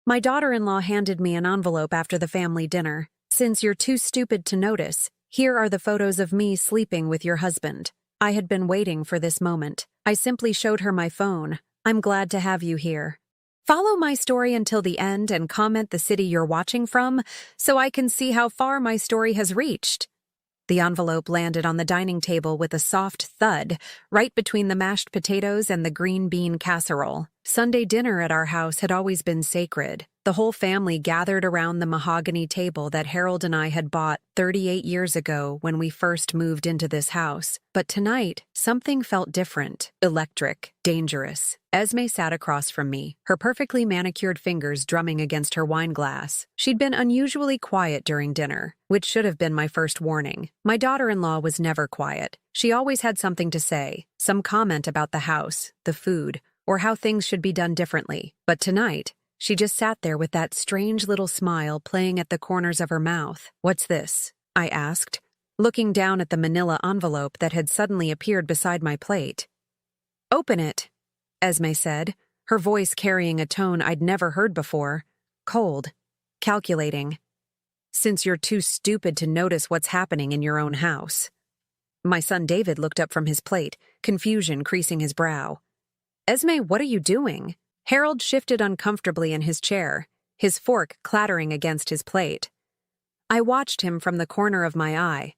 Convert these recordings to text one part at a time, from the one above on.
My daughter-in-law handed me an envelope after the family dinner. Since you're too stupid to notice, here are the photos of me sleeping with your husband. I had been waiting for this moment. I simply showed her my phone. I'm glad to have you here. Follow my story until the end and comment the city you're watching from so I can see how far my story has reached. The envelope landed on the dining table with a soft thud, right between the mashed potatoes and the green bean casserole. Sunday dinner at our house had always been sacred. The whole family gathered around the mahogany table that Harold and I had bought 38 years ago when we first moved into this house. But tonight, something felt different, electric, dangerous. Esme sat across from me, her perfectly manicured fingers drumming against her wine glass. She'd been unusually quiet during dinner, which should have been my first warning. My daughter-in-law was never quiet. She always had something to say, some comment about the house, the food, or how things should be done differently. But tonight, she just sat there with that strange little smile playing at the corners of her mouth. "What's this?" I asked, looking down at the manila envelope that had suddenly appeared beside my plate. "Open it," Esme said, her voice carrying a tone I'd never heard before. Cold. Calculating. "Since you're too stupid to notice what's happening in your own house." My son David looked up from his plate, confusion creasing his brow. "Esme, what are you doing?" Harold shifted uncomfortably in his chair, his fork clattering against his plate. I watched him from the corner of my eye,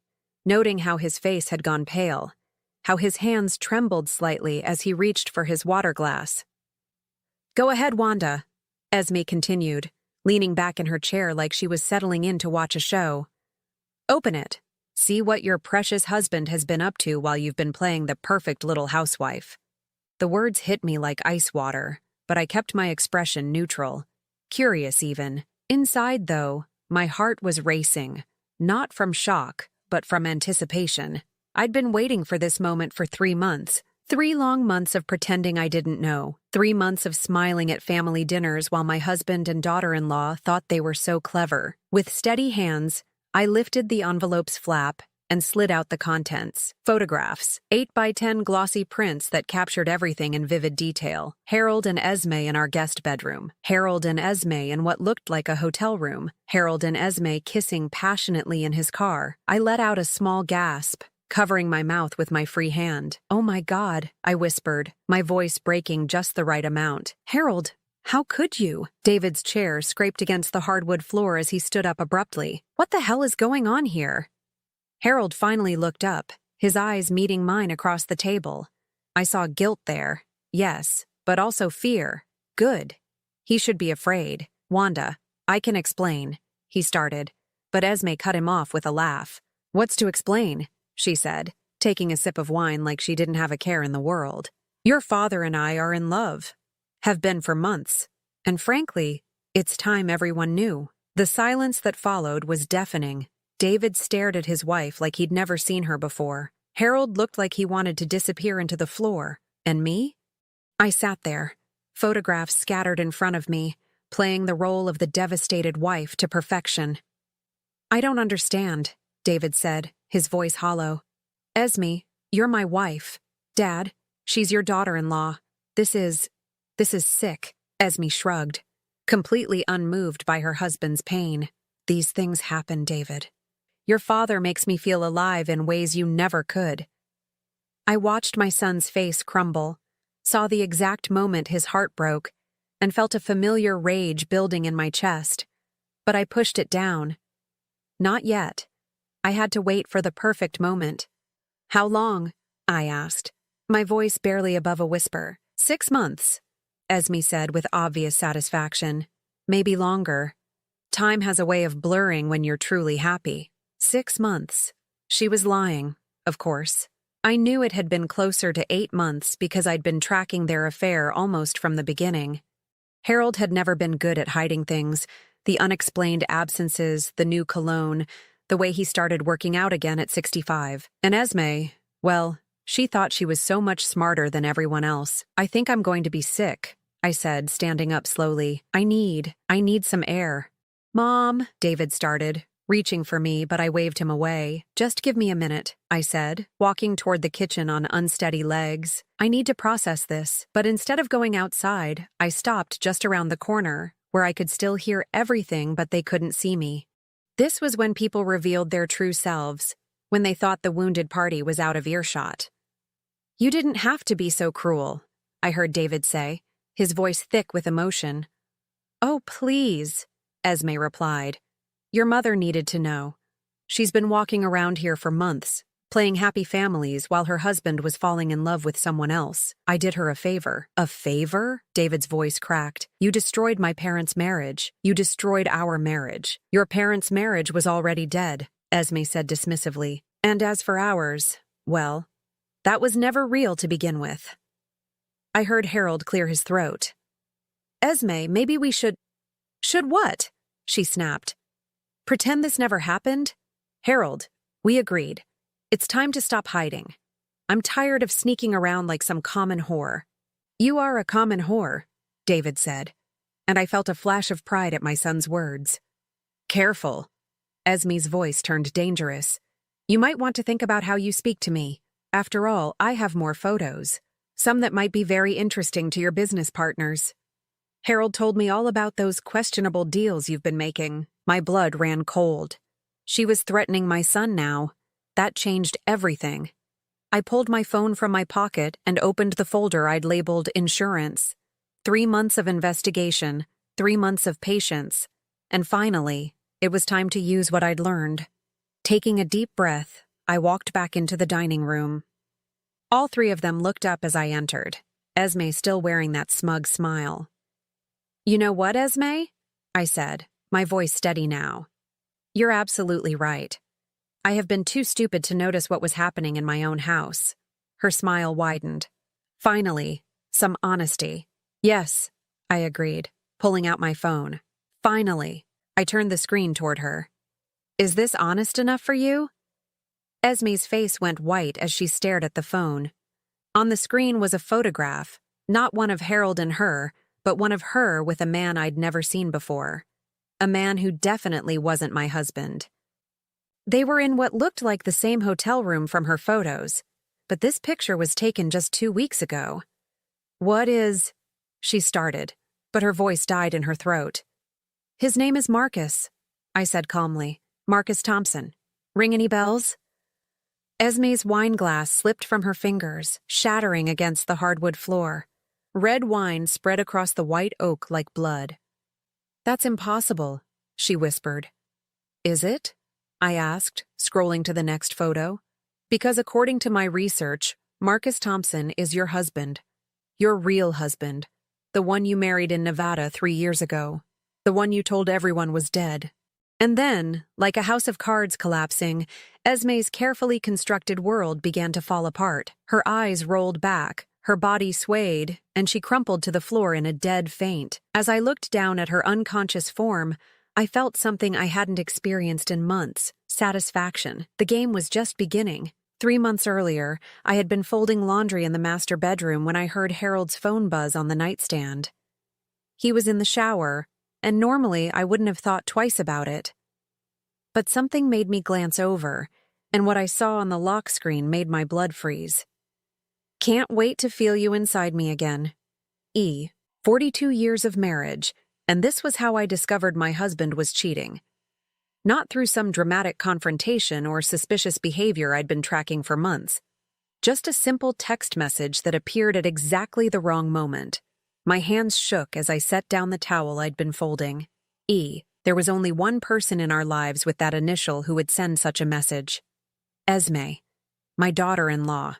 noting how his face had gone pale, how his hands trembled slightly as he reached for his water glass. "Go ahead, Wanda," Esme continued, leaning back in her chair like she was settling in to watch a show. "Open it. See what your precious husband has been up to while you've been playing the perfect little housewife." The words hit me like ice water, but I kept my expression neutral, curious even. Inside, though, my heart was racing, not from shock, but from anticipation. I'd been waiting for this moment for 3 months, 3 long months of pretending I didn't know, 3 months of smiling at family dinners while my husband and daughter-in-law thought they were so clever. With steady hands, I lifted the envelope's flap and slid out the contents. Photographs, 8x10 glossy prints that captured everything in vivid detail. Harold and Esme in our guest bedroom. Harold and Esme in what looked like a hotel room. Harold and Esme kissing passionately in his car. I let out a small gasp, covering my mouth with my free hand. "Oh my God," I whispered, my voice breaking just the right amount. "Harold, how could you?" David's chair scraped against the hardwood floor as he stood up abruptly. "What the hell is going on here?" Harold finally looked up, his eyes meeting mine across the table. I saw guilt there, yes, but also fear. Good. He should be afraid. "Wanda, I can explain," he started, but Esme cut him off with a laugh. "What's to explain?" she said, taking a sip of wine like she didn't have a care in the world. "Your father and I are in love. Have been for months. And frankly, it's time everyone knew." The silence that followed was deafening. David stared at his wife like he'd never seen her before. Harold looked like he wanted to disappear into the floor. And me? I sat there, photographs scattered in front of me, playing the role of the devastated wife to perfection. "I don't understand," David said, his voice hollow. "Esme, you're my wife. Dad, she's your daughter-in-law. This is sick." Esme shrugged, completely unmoved by her husband's pain. "These things happen, David. Your father makes me feel alive in ways you never could." I watched my son's face crumble, saw the exact moment his heart broke, and felt a familiar rage building in my chest. But I pushed it down. Not yet. I had to wait for the perfect moment. "How long?" I asked, my voice barely above a whisper. 6 months, Esme said with obvious satisfaction. "Maybe longer. Time has a way of blurring when you're truly happy." 6 months. She was lying, of course. I knew it had been closer to 8 months because I'd been tracking their affair almost from the beginning. Harold had never been good at hiding things, the unexplained absences, the new cologne, the way he started working out again at 65. And Esme, well, she thought she was so much smarter than everyone else. "I think I'm going to be sick," I said, standing up slowly. I need some air." "Mom," David started, reaching for me, but I waved him away. "Just give me a minute," I said, walking toward the kitchen on unsteady legs. "I need to process this." But instead of going outside, I stopped just around the corner, where I could still hear everything but they couldn't see me. This was when people revealed their true selves, when they thought the wounded party was out of earshot. "You didn't have to be so cruel," I heard David say, his voice thick with emotion. "Oh, please," Esme replied. "Your mother needed to know. She's been walking around here for months, playing happy families while her husband was falling in love with someone else. I did her a favor." "A favor?" David's voice cracked. "You destroyed my parents' marriage. You destroyed our marriage. Your parents' marriage was already dead," Esme said dismissively. "And as for ours, well, that was never real to begin with." I heard Harold clear his throat. "Esme, maybe we should—" "Should what?" she snapped. "Pretend this never happened?" "Harold, we agreed. It's time to stop hiding. I'm tired of sneaking around like some common whore." "You are a common whore," David said, and I felt a flash of pride at my son's words. "Careful." Esme's voice turned dangerous. "You might want to think about how you speak to me. After all, I have more photos. Some that might be very interesting to your business partners. Harold told me all about those questionable deals you've been making." My blood ran cold. She was threatening my son now. That changed everything. I pulled my phone from my pocket and opened the folder I'd labeled insurance. 3 months of investigation, 3 months of patience, and finally, it was time to use what I'd learned. Taking a deep breath, I walked back into the dining room. All 3 of them looked up as I entered, Esme still wearing that smug smile. "You know what, Esme?" I said, my voice steady now. "You're absolutely right. I have been too stupid to notice what was happening in my own house." Her smile widened. Finally, some honesty. "Yes," I agreed, pulling out my phone. "Finally." I turned the screen toward her. "Is this honest enough for you?" Esme's face went white as she stared at the phone. On the screen was a photograph, not one of Harold and her, but one of her with a man I'd never seen before. A man who definitely wasn't my husband. They were in what looked like the same hotel room from her photos, but this picture was taken just 2 weeks ago. "What is—" she started, but her voice died in her throat. "His name is Marcus," I said calmly. "Marcus Thompson. Ring any bells?" Esme's wine glass slipped from her fingers, shattering against the hardwood floor. Red wine spread across the white oak like blood. "That's impossible," she whispered. "Is it?" I asked, scrolling to the next photo. "Because according to my research, Marcus Thompson is your husband. Your real husband. The one you married in Nevada 3 years ago. The one you told everyone was dead." And then, like a house of cards collapsing, Esme's carefully constructed world began to fall apart. Her eyes rolled back, her body swayed, and she crumpled to the floor in a dead faint. As I looked down at her unconscious form, I felt something I hadn't experienced in months: satisfaction. The game was just beginning. 3 months earlier, I had been folding laundry in the master bedroom when I heard Harold's phone buzz on the nightstand. He was in the shower, and normally I wouldn't have thought twice about it. But something made me glance over, and what I saw on the lock screen made my blood freeze. "Can't wait to feel you inside me again. E. 42 years of marriage, and this was how I discovered my husband was cheating. Not through some dramatic confrontation or suspicious behavior I'd been tracking for months. Just a simple text message that appeared at exactly the wrong moment. My hands shook as I set down the towel I'd been folding. E. There was only one person in our lives with that initial who would send such a message. Esme, my daughter-in-law.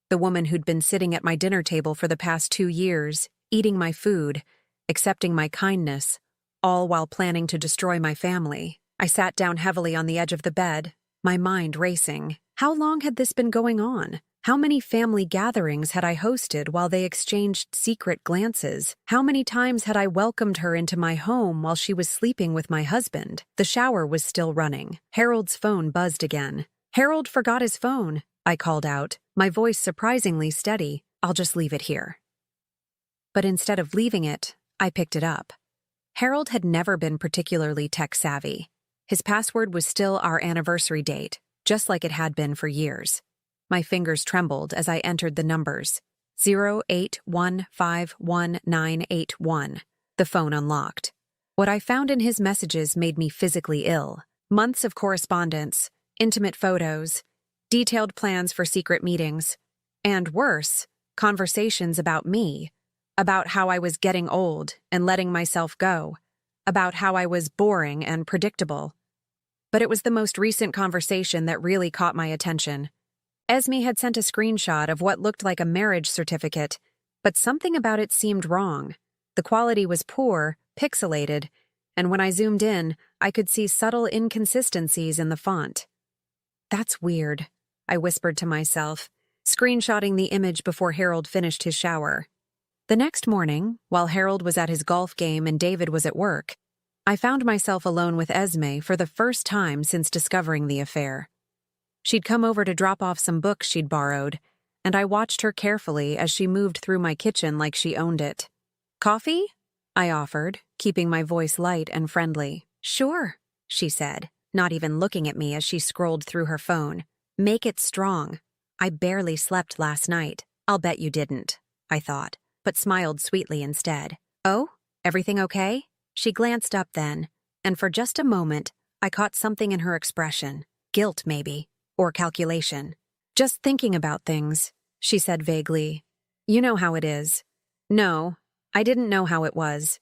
The woman who'd been sitting at my dinner table for the past 2 years, eating my food, accepting my kindness, all while planning to destroy my family. I sat down heavily on the edge of the bed, my mind racing. How long had this been going on? How many family gatherings had I hosted while they exchanged secret glances? How many times had I welcomed her into my home while she was sleeping with my husband? The shower was still running. Harold's phone buzzed again. "Harold forgot his phone," I called out, my voice surprisingly steady. "I'll just leave it here." But instead of leaving it, I picked it up. Harold had never been particularly tech-savvy. His password was still our anniversary date, just like it had been for years. My fingers trembled as I entered the numbers. 081519181. The phone unlocked. What I found in his messages made me physically ill. Months of correspondence, intimate photos, detailed plans for secret meetings, and worse, conversations about me, about how I was getting old and letting myself go, about how I was boring and predictable. But it was the most recent conversation that really caught my attention. Esme had sent a screenshot of what looked like a marriage certificate, but something about it seemed wrong. The quality was poor, pixelated, and when I zoomed in, I could see subtle inconsistencies in the font. "That's weird," I whispered to myself, screenshotting the image before Harold finished his shower. The next morning, while Harold was at his golf game and David was at work, I found myself alone with Esme for the first time since discovering the affair. She'd come over to drop off some books she'd borrowed, and I watched her carefully as she moved through my kitchen like she owned it. "Coffee?" I offered, keeping my voice light and friendly. "Sure," she said, not even looking at me as she scrolled through her phone. "Make it strong. I barely slept last night. I'll bet you didn't," I thought, but smiled sweetly instead. "Oh, everything okay?" She glanced up then, and for just a moment, I caught something in her expression. Guilt, maybe, or calculation. "Just thinking about things," she said vaguely. "You know how it is." No, I didn't know how it was.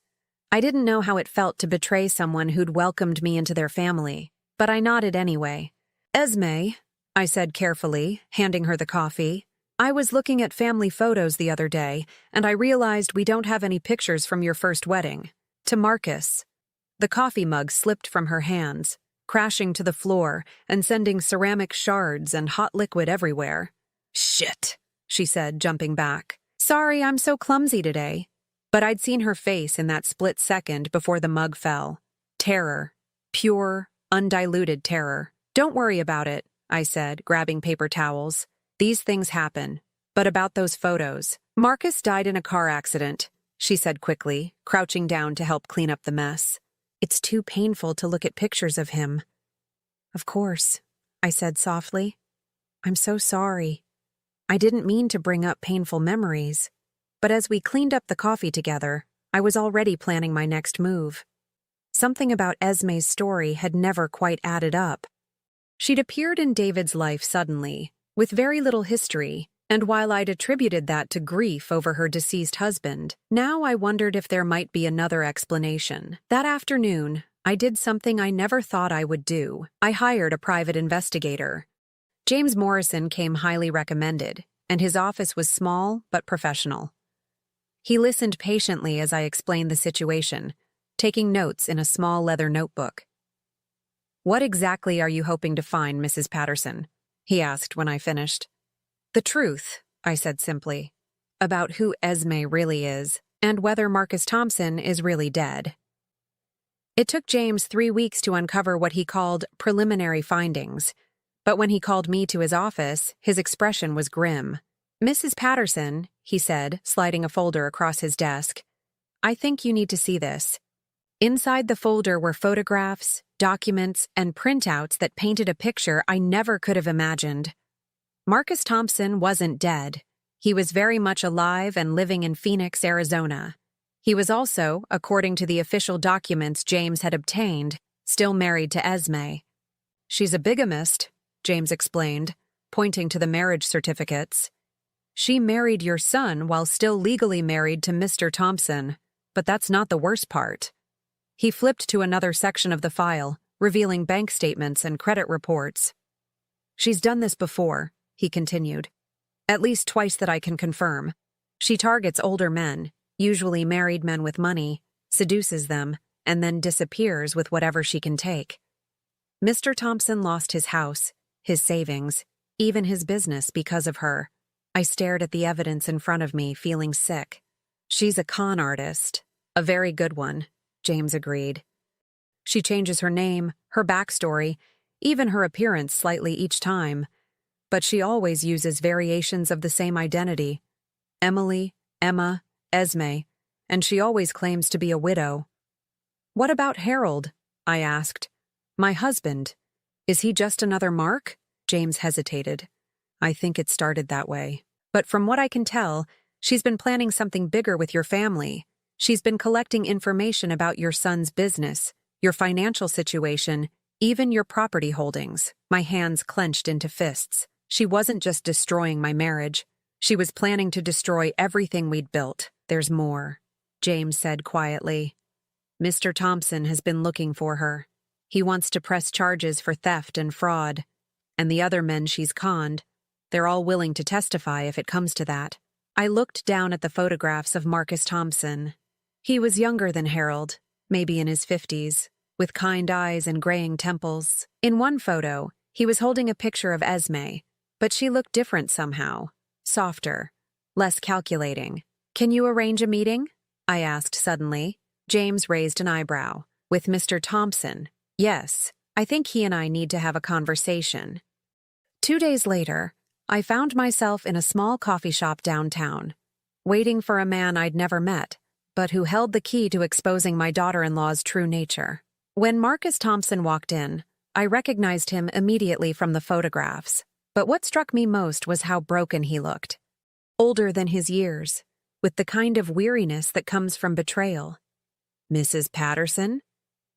I didn't know how it felt to betray someone who'd welcomed me into their family, but I nodded anyway. "Esme," I said carefully, handing her the coffee, "I was looking at family photos the other day, and I realized we don't have any pictures from your first wedding. To Marcus." The coffee mug slipped from her hands, crashing to the floor and sending ceramic shards and hot liquid everywhere. "Shit," she said, jumping back. "Sorry, I'm so clumsy today." But I'd seen her face in that split second before the mug fell. Terror. Pure, undiluted terror. "Don't worry about it," I said, grabbing paper towels. "These things happen. But about those photos. Marcus died in a car accident," she said quickly, crouching down to help clean up the mess. "It's too painful to look at pictures of him." "Of course," I said softly. "I'm so sorry. I didn't mean to bring up painful memories." But as we cleaned up the coffee together, I was already planning my next move. Something about Esme's story had never quite added up. She'd appeared in David's life suddenly, with very little history, and while I'd attributed that to grief over her deceased husband, now I wondered if there might be another explanation. That afternoon, I did something I never thought I would do. I hired a private investigator. James Morrison came highly recommended, and his office was small but professional. He listened patiently as I explained the situation, taking notes in a small leather notebook. "What exactly are you hoping to find, Mrs. Patterson?" he asked when I finished. "The truth," I said simply, "about who Esme really is and whether Marcus Thompson is really dead." It took James 3 weeks to uncover what he called preliminary findings, but when he called me to his office, his expression was grim. "Mrs. Patterson," he said, sliding a folder across his desk, "I think you need to see this." Inside the folder were photographs, documents, and printouts that painted a picture I never could have imagined. Marcus Thompson wasn't dead. He was very much alive and living in Phoenix, Arizona. He was also, according to the official documents James had obtained, still married to Esme. "She's a bigamist," James explained, pointing to the marriage certificates. "She married your son while still legally married to Mr. Thompson, but that's not the worst part." He flipped to another section of the file, revealing bank statements and credit reports. "She's done this before," he continued. "At least twice that I can confirm. She targets older men, usually married men with money, seduces them, and then disappears with whatever she can take. Mr. Thompson lost his house, his savings, even his business because of her." I stared at the evidence in front of me, feeling sick. "She's a con artist. A very good one," James agreed. "She changes her name, her backstory, even her appearance slightly each time. But she always uses variations of the same identity. Emily, Emma, Esme, and she always claims to be a widow." "What about Harold?" I asked. "My husband. Is he just another Mark?" James hesitated. "I think it started that way. But from what I can tell, she's been planning something bigger with your family. She's been collecting information about your son's business, your financial situation, even your property holdings. My hands clenched into fists. She wasn't just destroying my marriage. She was planning to destroy everything we'd built. There's more, James said quietly. Mr. Thompson has been looking for her. He wants to press charges for theft and fraud. And the other men she's conned, they're all willing to testify if it comes to that. I looked down at the photographs of Marcus Thompson. He was younger than Harold, maybe in his 50s, with kind eyes and graying temples. In one photo, he was holding a picture of Esme, but she looked different somehow, softer, less calculating. Can you arrange a meeting? I asked suddenly. James raised an eyebrow. With Mr. Thompson? Yes, I think he and I need to have a conversation. 2 days later, I found myself in a small coffee shop downtown, waiting for a man I'd never met, but who held the key to exposing my daughter-in-law's true nature. When Marcus Thompson walked in, I recognized him immediately from the photographs, but what struck me most was how broken he looked. Older than his years, with the kind of weariness that comes from betrayal. "Mrs. Patterson?"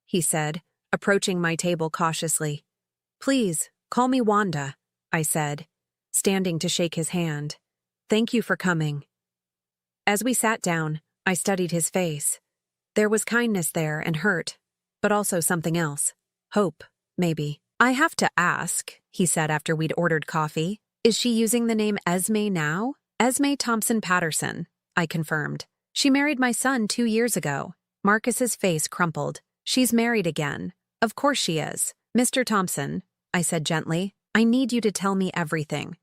he said, approaching my table cautiously. "Please, call me Wanda," I said, standing to shake his hand. "Thank you for coming." As we sat down, I studied his face. There was kindness there and hurt, but also something else. Hope, maybe. "I have to ask," he said after we'd ordered coffee, "is she using the name Esme now?" "Esme Thompson Patterson," I confirmed. "She married my son 2 years ago." Marcus's face crumpled. "She's married again. Of course she is. Mr. Thompson," I said gently, "I need you to tell me everything.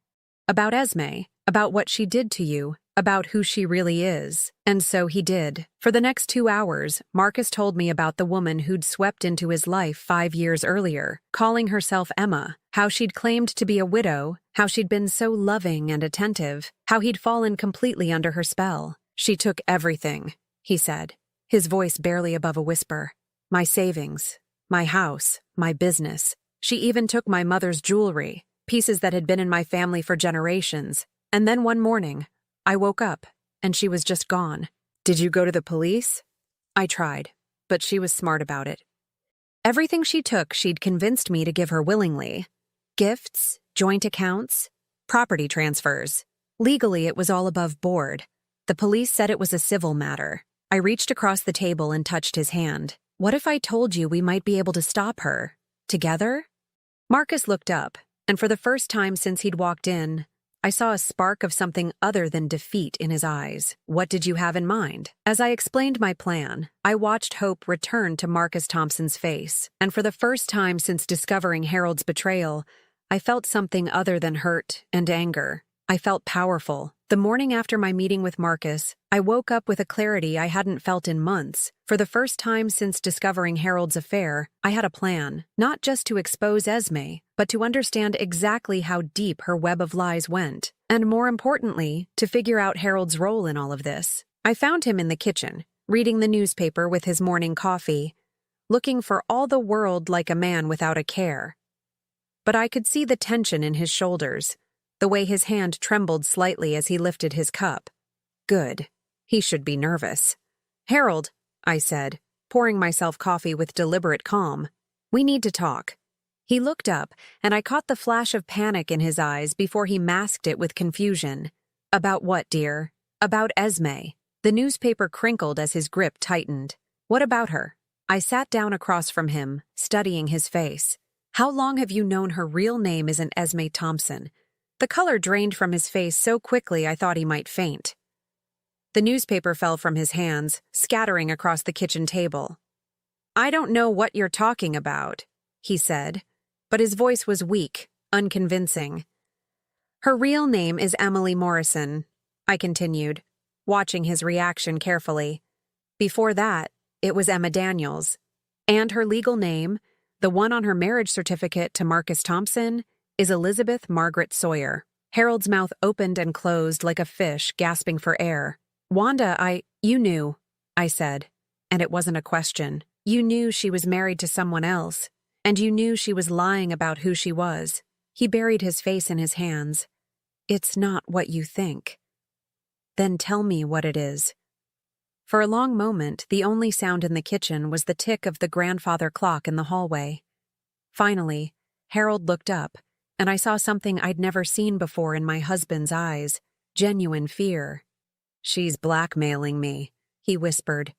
About Esme, about what she did to you, about who she really is." And so he did. For the next 2 hours, Marcus told me about the woman who'd swept into his life 5 years earlier, calling herself Emma, how she'd claimed to be a widow, how she'd been so loving and attentive, how he'd fallen completely under her spell. "She took everything," he said, his voice barely above a whisper. "My savings, my house, my business. She even took my mother's jewelry, pieces that had been in my family for generations. And then one morning, I woke up, and she was just gone." "Did you go to the police?" I tried, but she was smart about it. Everything she took, she'd convinced me to give her willingly. Gifts, joint accounts, property transfers. Legally, it was all above board. The police said it was a civil matter. I reached across the table and touched his hand. "What if I told you we might be able to stop her? Together?" Marcus looked up, and for the first time since he'd walked in, I saw a spark of something other than defeat in his eyes. "What did you have in mind?" As I explained my plan, I watched hope return to Marcus Thompson's face, and for the first time since discovering Harold's betrayal, I felt something other than hurt and anger. I felt powerful. The morning after my meeting with Marcus, I woke up with a clarity I hadn't felt in months. For the first time since discovering Harold's affair, I had a plan, not just to expose Esme, but to understand exactly how deep her web of lies went, and more importantly, to figure out Harold's role in all of this. I found him in the kitchen, reading the newspaper with his morning coffee, looking for all the world like a man without a care. But I could see the tension in his shoulders, the way his hand trembled slightly as he lifted his cup. Good. He should be nervous. "Harold," I said, pouring myself coffee with deliberate calm, "we need to talk." He looked up, and I caught the flash of panic in his eyes before he masked it with confusion. "About what, dear?" "About Esme." The newspaper crinkled as his grip tightened. "What about her?" I sat down across from him, studying his face. "How long have you known her real name isn't Esme Thompson?" The color drained from his face so quickly I thought he might faint. The newspaper fell from his hands, scattering across the kitchen table. "I don't know what you're talking about," he said, but his voice was weak, unconvincing. "Her real name is Emily Morrison," I continued, watching his reaction carefully. "Before that, it was Emma Daniels. And her legal name, the one on her marriage certificate to Marcus Thompson, is Elizabeth Margaret Sawyer." Harold's mouth opened and closed like a fish gasping for air. "Wanda, you knew," I said, and it wasn't a question. "You knew she was married to someone else, and you knew she was lying about who she was." He buried his face in his hands. "It's not what you think." "Then tell me what it is." For a long moment, the only sound in the kitchen was the tick of the grandfather clock in the hallway. Finally, Harold looked up, and I saw something I'd never seen before in my husband's eyes, genuine fear. "She's blackmailing me," he whispered.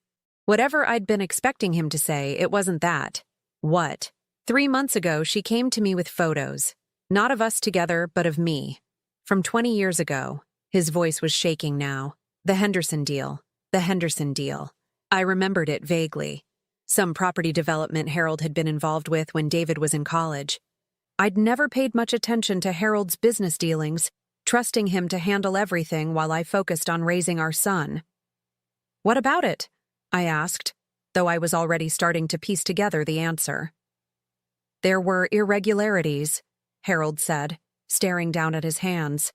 Whatever I'd been expecting him to say, it wasn't that. What? 3 months ago, she came to me with photos. Not of us together, but of me. From 20 years ago. His voice was shaking now. The Henderson deal. The Henderson deal. I remembered it vaguely. Some property development Harold had been involved with when David was in college. I'd never paid much attention to Harold's business dealings, trusting him to handle everything while I focused on raising our son. "What about it?" I asked, though I was already starting to piece together the answer. "There were irregularities," Harold said, staring down at his hands.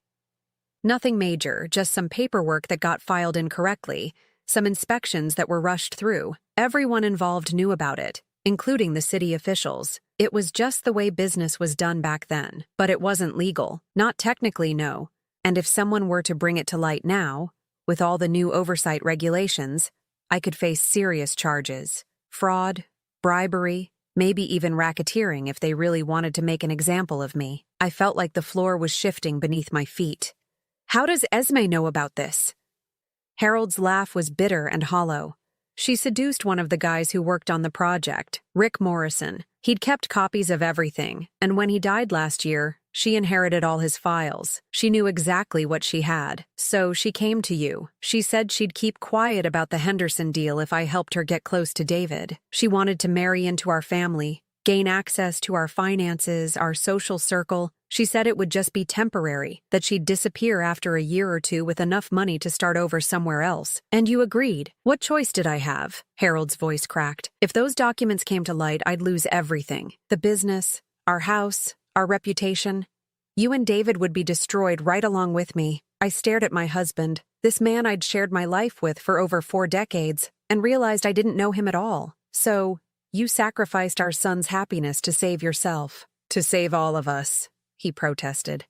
"Nothing major, just some paperwork that got filed incorrectly, some inspections that were rushed through. Everyone involved knew about it, including the city officials. It was just the way business was done back then, but it wasn't legal. Not technically, no. And if someone were to bring it to light now, with all the new oversight regulations, I could face serious charges. Fraud, bribery, maybe even racketeering if they really wanted to make an example of me. I felt like the floor was shifting beneath my feet. "How does Esme know about this?" Harold's laugh was bitter and hollow. "She seduced one of the guys who worked on the project, Rick Morrison. He'd kept copies of everything, and when he died last year, she inherited all his files. She knew exactly what she had. So she came to you. She said she'd keep quiet about the Henderson deal if I helped her get close to David. She wanted to marry into our family, gain access to our finances, our social circle. She said it would just be temporary, that she'd disappear after a year or two with enough money to start over somewhere else. And you agreed. What choice did I have?" Harold's voice cracked. "If those documents came to light, I'd lose everything. The business, our house, our reputation. You and David would be destroyed right along with me." I stared at my husband, this man I'd shared my life with for over 4 decades, and realized I didn't know him at all. "So, you sacrificed our son's happiness to save yourself. To save all of us," he protested.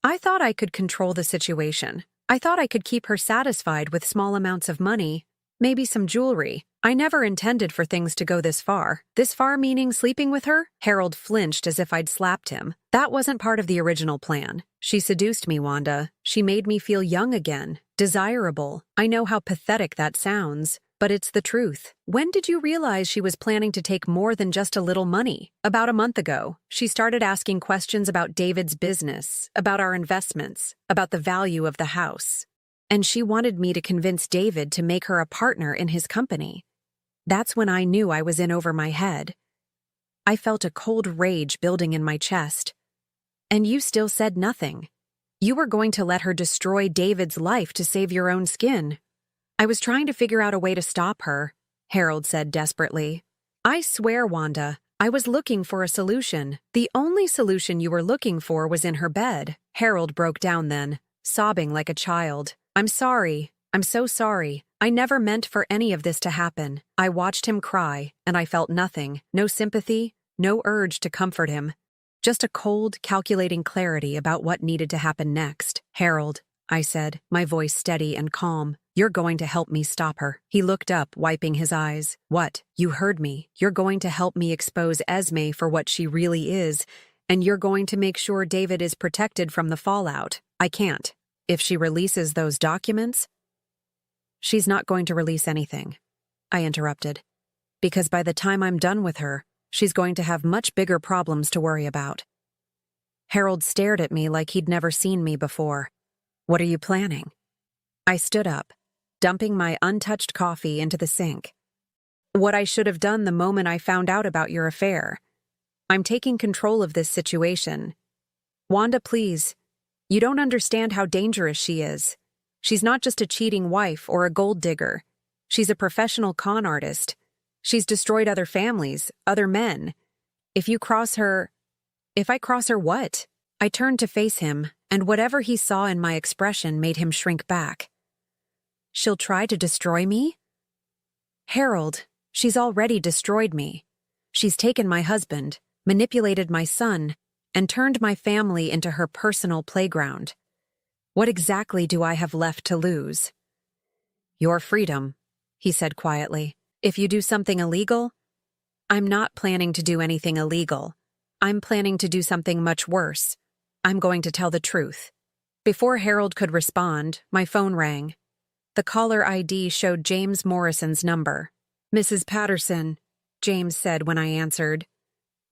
"I thought I could control the situation. I thought I could keep her satisfied with small amounts of money, maybe some jewelry. I never intended for things to go this far." "This far meaning sleeping with her?" Harold flinched as if I'd slapped him. "That wasn't part of the original plan. She seduced me, Wanda. She made me feel young again, desirable. I know how pathetic that sounds, but it's the truth." "When did you realize she was planning to take more than just a little money?" "About a month ago. She started asking questions about David's business, about our investments, about the value of the house. And she wanted me to convince David to make her a partner in his company. That's when I knew I was in over my head. I felt a cold rage building in my chest. And you still said nothing. You were going to let her destroy David's life to save your own skin." "I was trying to figure out a way to stop her," Harold said desperately. "I swear, Wanda, I was looking for a solution. The only solution you were looking for was in her bed." Harold broke down then, sobbing like a child. "I'm sorry. I'm so sorry. I never meant for any of this to happen." I watched him cry, and I felt nothing. No sympathy, no urge to comfort him. Just a cold, calculating clarity about what needed to happen next. "Harold," I said, my voice steady and calm, "you're going to help me stop her." He looked up, wiping his eyes. "What? You heard me. You're going to help me expose Esme for what she really is, and you're going to make sure David is protected from the fallout." "I can't. If she releases those documents—" "She's not going to release anything," I interrupted, "because by the time I'm done with her, she's going to have much bigger problems to worry about." Harold stared at me like he'd never seen me before. "What are you planning?" I stood up, dumping my untouched coffee into the sink. "What I should have done the moment I found out about your affair. I'm taking control of this situation. Wanda, please. You don't understand how dangerous she is. She's not just a cheating wife or a gold digger. She's a professional con artist. She's destroyed other families, other men. If I cross her, what?" I turned to face him, and whatever he saw in my expression made him shrink back. "She'll try to destroy me?" "Harold, she's already destroyed me. She's taken my husband, manipulated my son, and turned my family into her personal playground. What exactly do I have left to lose?" "Your freedom," he said quietly. If you do something illegal, I'm not planning to do anything illegal. I'm planning to do something much worse. I'm going to tell the truth. Before Harold could respond, my phone rang. The caller ID showed James Morrison's number. Mrs. Patterson, James said when I answered.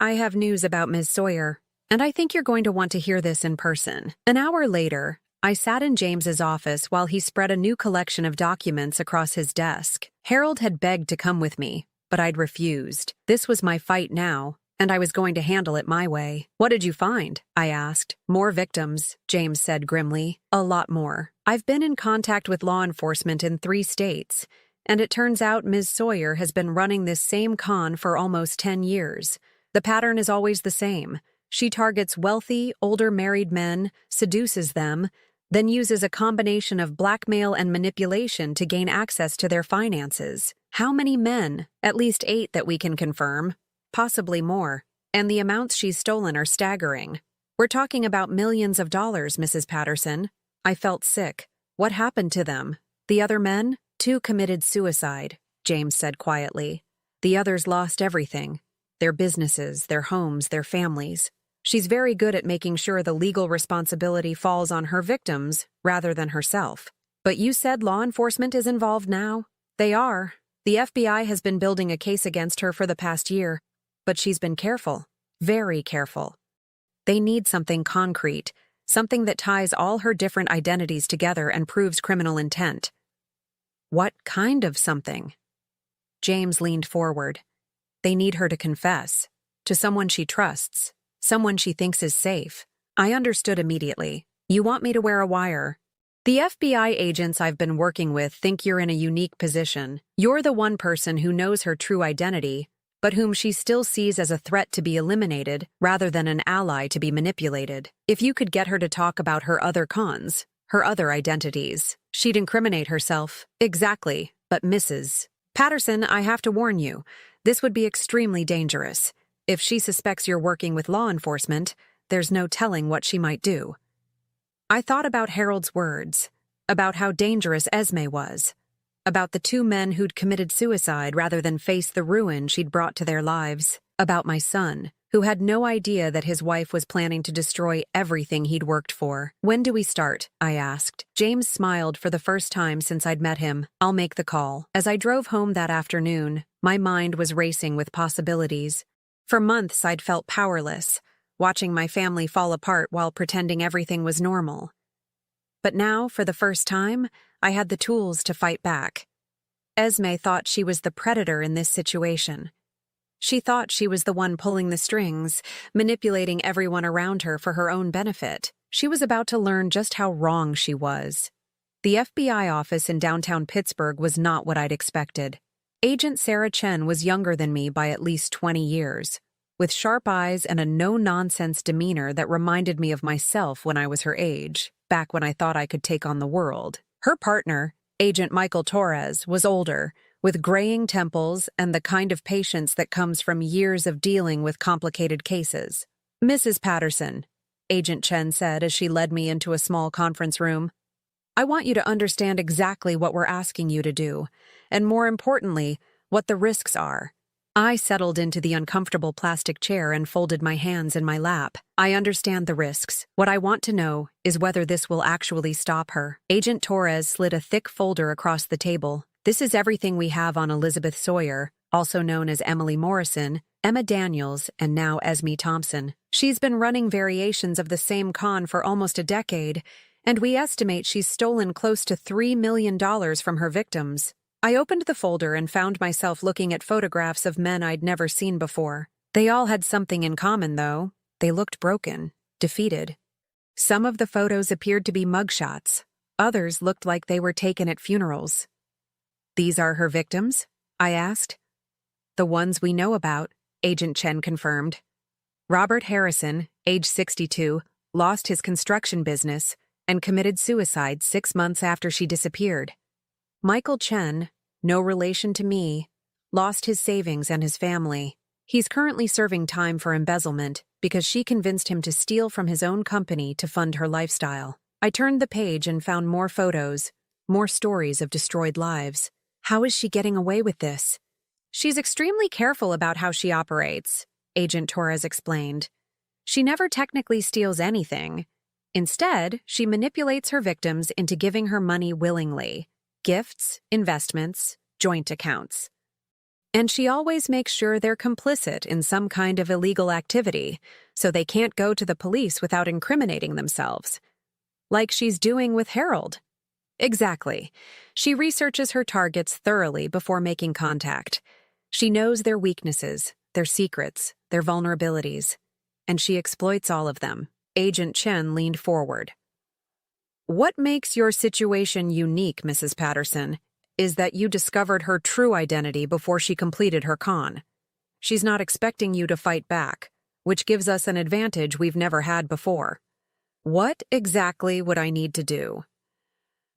I have news about Ms. Sawyer, and I think you're going to want to hear this in person. An hour later, I sat in James's office while he spread a new collection of documents across his desk. Harold had begged to come with me, but I'd refused. This was my fight now, and I was going to handle it my way. What did you find? I asked. More victims, James said grimly. A lot more. I've been in contact with law enforcement in 3 states, and it turns out Ms. Sawyer has been running this same con for almost 10 years. The pattern is always the same. She targets wealthy, older married men, seduces them, then uses a combination of blackmail and manipulation to gain access to their finances. How many men? At least 8 that we can confirm. Possibly more. And the amounts she's stolen are staggering. We're talking about millions of dollars, Mrs. Patterson. I felt sick. What happened to them? The other men? 2 committed suicide, James said quietly. The others lost everything. Their businesses, their homes, their families. She's very good at making sure the legal responsibility falls on her victims rather than herself. But you said law enforcement is involved now? They are. The FBI has been building a case against her for the past year, but she's been careful. Very careful. They need something concrete, something that ties all her different identities together and proves criminal intent. What kind of something? James leaned forward. They need her to confess. To someone she trusts. Someone she thinks is safe. I understood immediately. You want me to wear a wire? The FBI agents I've been working with think you're in a unique position. You're the one person who knows her true identity, but whom she still sees as a threat to be eliminated rather than an ally to be manipulated. If you could get her to talk about her other cons, her other identities, she'd incriminate herself. Exactly, but Mrs. Patterson, I have to warn you, this would be extremely dangerous. If she suspects you're working with law enforcement, there's no telling what she might do. I thought about Harold's words, about how dangerous Esme was, about the 2 men who'd committed suicide rather than face the ruin she'd brought to their lives, about my son, who had no idea that his wife was planning to destroy everything he'd worked for. When do we start? I asked. James smiled for the first time since I'd met him. I'll make the call. As I drove home that afternoon, my mind was racing with possibilities. For months, I'd felt powerless, watching my family fall apart while pretending everything was normal. But now, for the first time, I had the tools to fight back. Esme thought she was the predator in this situation. She thought she was the one pulling the strings, manipulating everyone around her for her own benefit. She was about to learn just how wrong she was. The FBI office in downtown Pittsburgh was not what I'd expected. Agent Sarah Chen was younger than me by at least 20 years, with sharp eyes and a no-nonsense demeanor that reminded me of myself when I was her age, back when I thought I could take on the world. Her partner, Agent Michael Torres, was older, with graying temples and the kind of patience that comes from years of dealing with complicated cases. Mrs. Patterson, Agent Chen said as she led me into a small conference room, I want you to understand exactly what we're asking you to do, and more importantly, what the risks are. I settled into the uncomfortable plastic chair and folded my hands in my lap. I understand the risks. What I want to know is whether this will actually stop her. Agent Torres slid a thick folder across the table. This is everything we have on Elizabeth Sawyer, also known as Emily Morrison, Emma Daniels, and now Esme Thompson. She's been running variations of the same con for almost a decade, and we estimate she's stolen close to $3 million from her victims. I opened the folder and found myself looking at photographs of men I'd never seen before. They all had something in common, though. They looked broken, defeated. Some of the photos appeared to be mugshots. Others looked like they were taken at funerals. These are her victims? I asked. The ones we know about, Agent Chen confirmed. Robert Harrison, age 62, lost his construction business and committed suicide 6 months after she disappeared. Michael Chen, no relation to me, lost his savings and his family. He's currently serving time for embezzlement because she convinced him to steal from his own company to fund her lifestyle. I turned the page and found more photos, more stories of destroyed lives. How is she getting away with this? She's extremely careful about how she operates, Agent Torres explained. She never technically steals anything. Instead, she manipulates her victims into giving her money willingly. Gifts, investments, joint accounts. And she always makes sure they're complicit in some kind of illegal activity, so they can't go to the police without incriminating themselves. Like she's doing with Harold. Exactly. She researches her targets thoroughly before making contact. She knows their weaknesses, their secrets, their vulnerabilities, and she exploits all of them. Agent Chen leaned forward. What makes your situation unique, Mrs. Patterson, is that you discovered her true identity before she completed her con. She's not expecting you to fight back, which gives us an advantage we've never had before. What exactly would I need to do?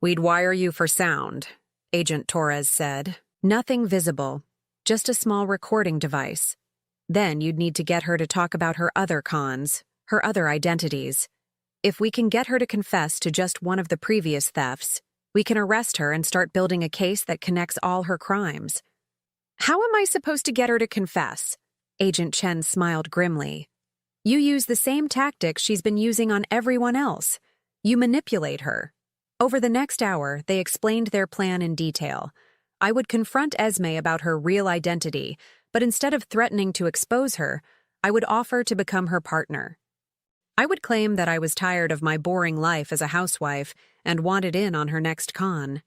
We'd wire you for sound, Agent Torres said. Nothing visible, just a small recording device. Then you'd need to get her to talk about her other cons, her other identities. If we can get her to confess to just one of the previous thefts, we can arrest her and start building a case that connects all her crimes. How am I supposed to get her to confess? Agent Chen smiled grimly. You use the same tactics she's been using on everyone else. You manipulate her. Over the next hour, they explained their plan in detail. I would confront Esme about her real identity, but instead of threatening to expose her, I would offer to become her partner. I would claim that I was tired of my boring life as a housewife and wanted in on her next con.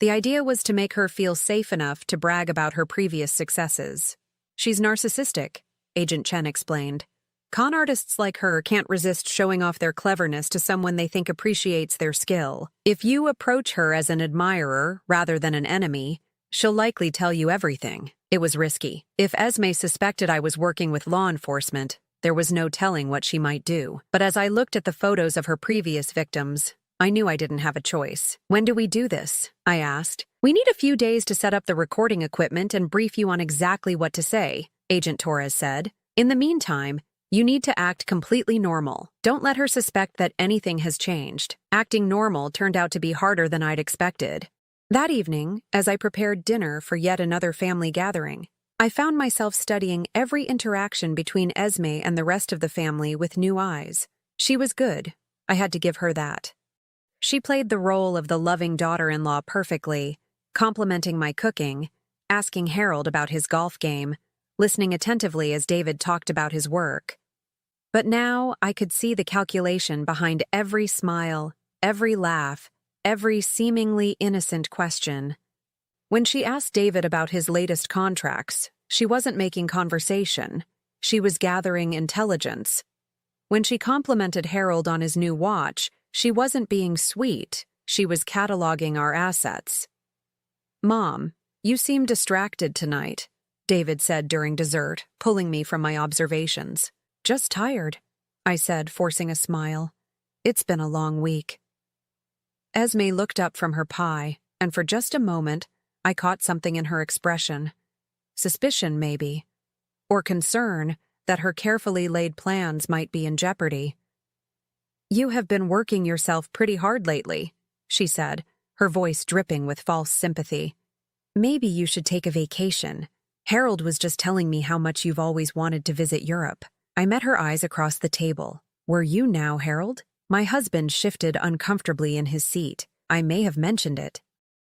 The idea was to make her feel safe enough to brag about her previous successes. She's narcissistic, Agent Chen explained. Con artists like her can't resist showing off their cleverness to someone they think appreciates their skill. If you approach her as an admirer rather than an enemy, she'll likely tell you everything. It was risky. If Esme suspected I was working with law enforcement, there was no telling what she might do. But as I looked at the photos of her previous victims, I knew I didn't have a choice. When do we do this? I asked. We need a few days to set up the recording equipment and brief you on exactly what to say, Agent Torres said. In the meantime, you need to act completely normal. Don't let her suspect that anything has changed. Acting normal turned out to be harder than I'd expected. That evening, as I prepared dinner for yet another family gathering, I found myself studying every interaction between Esme and the rest of the family with new eyes. She was good. I had to give her that. She played the role of the loving daughter-in-law perfectly, complimenting my cooking, asking Harold about his golf game, listening attentively as David talked about his work. But now I could see the calculation behind every smile, every laugh, every seemingly innocent question. When she asked David about his latest contracts, she wasn't making conversation. She was gathering intelligence. When she complimented Harold on his new watch, she wasn't being sweet. She was cataloging our assets. Mom, you seem distracted tonight, David said during dessert, pulling me from my observations. Just tired, I said, forcing a smile. It's been a long week. Esme looked up from her pie, and for just a moment, I caught something in her expression. Suspicion, maybe. Or concern that her carefully laid plans might be in jeopardy. You have been working yourself pretty hard lately, she said, her voice dripping with false sympathy. Maybe you should take a vacation. Harold was just telling me how much you've always wanted to visit Europe. I met her eyes across the table. Were you now, Harold? My husband shifted uncomfortably in his seat. I may have mentioned it.